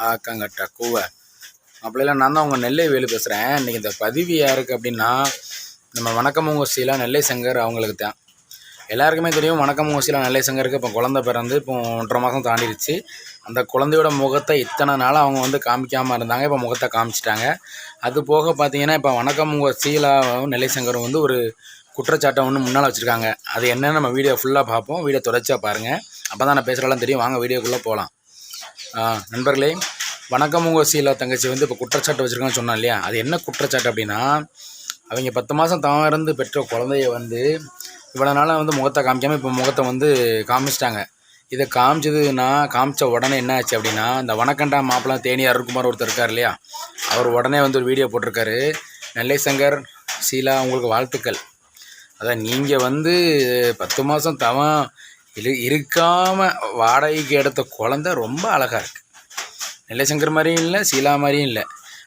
ஆக்கங்கட்ட கூவ அப்படிலாம் நான் தான் உங்கள் நெல்லை வேலு பேசுகிறேன். இன்றைக்கி இந்த பதிவு யாருக்கு அப்படின்னா, நம்ம வணக்கமுங்க சீலா நெல்லை சங்கர் அவங்களுக்கு தான். எல்லாருக்குமே தெரியும் வணக்கமுங்க சீலா நெல்லை சங்கருக்கு இப்போ குழந்தை பிறந்து இப்போ 1.5 மாதம் தாண்டிடுச்சு. அந்த குழந்தையோட முகத்தை இத்தனை நாள் அவங்க வந்து காமிக்காமல் இருந்தாங்க. இப்போ முகத்தை காமிச்சிட்டாங்க. அது போக பார்த்தீங்கன்னா, இப்போ வணக்கமுங்க சீலாவும் நெல்லை சங்கரும் வந்து ஒரு குற்றச்சாட்டை ஒன்று முன்னால் வச்சுருக்காங்க. அது என்னென்னு நம்ம வீடியோ ஃபுல்லாக பார்ப்போம். வீடியோ தொடர்ச்சியாக பாருங்கள். அப்போ தான் நான் பேசுகிறலாம் தெரியும். வாங்க வீடியோக்குள்ளே போகலாம். நண்பர்களே, வணக்கம் உங்கள் சீலா தங்கச்சி வந்து இப்போ குற்றச்சாட்டு வச்சுருக்கான்னு சொன்னேன் இல்லையா? அது என்ன குற்றச்சாட்டு அப்படின்னா, அவங்க 10 மாதம் தான் இருந்து பெற்ற குழந்தைய வந்து இவ்வளோ நாளாக வந்து முகத்தை காமிக்காமல் இப்போ முகத்தை வந்து காமிச்சிட்டாங்க. இதை காமிச்ச உடனே என்ன ஆச்சு அப்படின்னா, இந்த வணக்கண்டா மாப்பிள்ளை தேனி அருள்குமார் ஒருத்தர் இருக்கார் இல்லையா, அவர் உடனே வந்து ஒரு வீடியோ போட்டிருக்காரு. நெல்லை சங்கர் சீலா உங்களுக்கு வாழ்த்துக்கள். அதான் நீங்கள் வந்து 10 மாதம் தவம் இருக்காமல் வாடகைக்கு எடுத்த குழந்தை ரொம்ப அழகாக இருக்குது. நெல்லை சங்கர் மாதிரியும் இல்லை, சீலா மாதிரியும் இல்லை,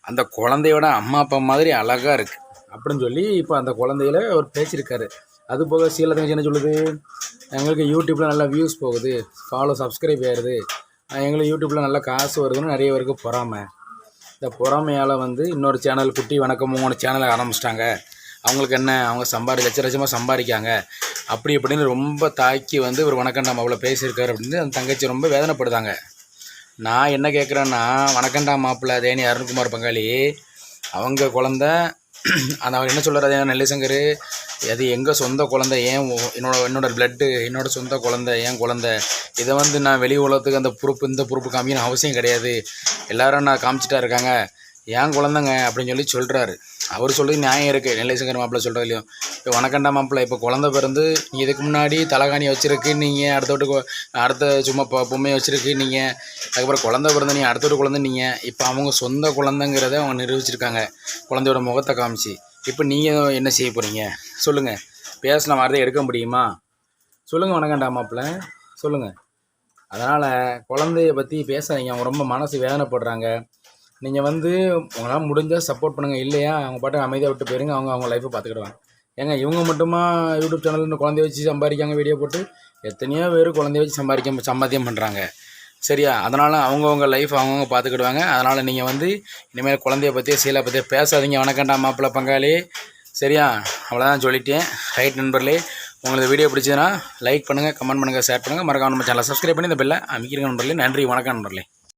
அந்த குழந்தையோட அம்மா அப்பா மாதிரி அழகாக இருக்குது அப்படின்னு சொல்லி இப்போ அந்த குழந்தையில அவர் பேசியிருக்காரு. அது போக சீலா தங்கச்சி என்ன சொல்லுது, எங்களுக்கு யூடியூப்பில் நல்லா வியூஸ் போகுது, சப்ஸ்கிரைப் ஆயிடுது, எங்களுக்கு யூடியூப்பில் நல்லா காசு வருதுன்னு நிறைய பேருக்கு பொறாமை. இந்த பொறாமையால் வந்து இன்னொரு சேனல் குட்டி வணக்கம் 3 சேனலை ஆரம்பிச்சிட்டாங்க. அவங்களுக்கு என்ன, அவங்க லட்சமாக சம்பாதிக்காங்க அப்படி இப்படின்னு ரொம்ப தாக்கி வந்து ஒரு வணக்கண்டா மாப்பிள்ளை பேசியிருக்காரு அப்படின்னு அந்த தங்கச்சி ரொம்ப வேதனைப்படுதாங்க. நான் என்ன கேட்குறேன்னா, வணக்கண்டா மாப்பிள்ளை தேனி அருண்குமார் பங்காளி அவங்க குழந்த, அந்த அவர் என்ன சொல்கிறாரு, நெல்லை சங்கர் அது எங்கள் சொந்த குழந்தை, ஏன் என்னோட பிளட்டு, என்னோட சொந்த குழந்தை, ஏன் குழந்தை, இதை வந்து நான் வெளி உலகத்துக்கு அந்த இந்த பொறுப்பு காமிக்கணும் அவசியம் கிடையாது, எல்லோரும் நான் காமிச்சிட்டா இருக்காங்க, ஏன் குழந்தைங்க அப்படின்னு சொல்லி சொல்கிறாரு. அவர் சொல்கிறது நியாயம் இருக்குது. நெல்லை சங்கர் மாப்பிள்ளை சொல்கிறது இல்லையோ, இப்போ வணக்கண்டா மாப்பிள்ளை இப்போ குழந்தை பிறந்து நீ இதுக்கு முன்னாடி தலைகாணி வச்சுருக்கு நீங்கள், அடுத்த சும்மா பொம்மையை வச்சுருக்கு நீங்கள், அதுக்கப்புறம் குழந்தை பிறந்த நீ அடுத்த குழந்தை நீங்கள், இப்போ அவங்க சொந்த குழந்தைங்கிறத அவங்க நிரூபிச்சிருக்காங்க குழந்தையோட முகத்தை காமிச்சு. இப்போ நீங்கள் என்ன செய்ய போகிறீங்க சொல்லுங்கள்? பேசின வார்த்தையை எடுக்க முடியுமா சொல்லுங்கள்? வணக்கண்டா மாப்பிள்ளை சொல்லுங்கள். அதனால் குழந்தைய பற்றி பேசாதீங்க. அவங்க ரொம்ப மனசு வேதனைப்படுறாங்க. நீங்கள் வந்து உங்களால் முடிஞ்சால் சப்போர்ட் பண்ணுங்கள், இல்லையா அவங்க பாட்டு அமைதியாக விட்டு போயிருங்க, அவங்க லைஃப்பை பார்த்துக்கிடுவாங்க. ஏங்க இவங்க மட்டுமா யூடியூப் சேனலில் குழந்தைய வச்சு சம்பாதிக்காங்க, வீடியோ போட்டு எத்தனையோ பேர் குழந்தைய வச்சு சம்பாத்தியம் பண்ணுறாங்க, சரியா? அதனால் அவங்கவுங்க லைஃப் அவங்கவுங்க பார்த்துக்கிடுவாங்க. அதனால் நீங்கள் வந்து இனிமேல் குழந்தைய பற்றியோ சீலா பற்றியோ பேசாதீங்க வணக்கண்டா மாப்பிள்ளை பங்காளி, சரியா? அவ்வளோதான் சொல்லிட்டேன். ரைட் நண்பர்களே, உங்களுக்கு வீடியோ பிடிச்சதுன்னா லைக் பண்ணுங்கள், கமெண்ட் பண்ணுங்கள், ஷேர் பண்ணுங்கள், மறக்காம நம்ம சேனலை சப்ஸ்கிரைப் பண்ணி இந்த பெல்லை அமைக்கிறீங்க நண்பர்களே. நன்றி, வணக்கம் நண்பர்களே.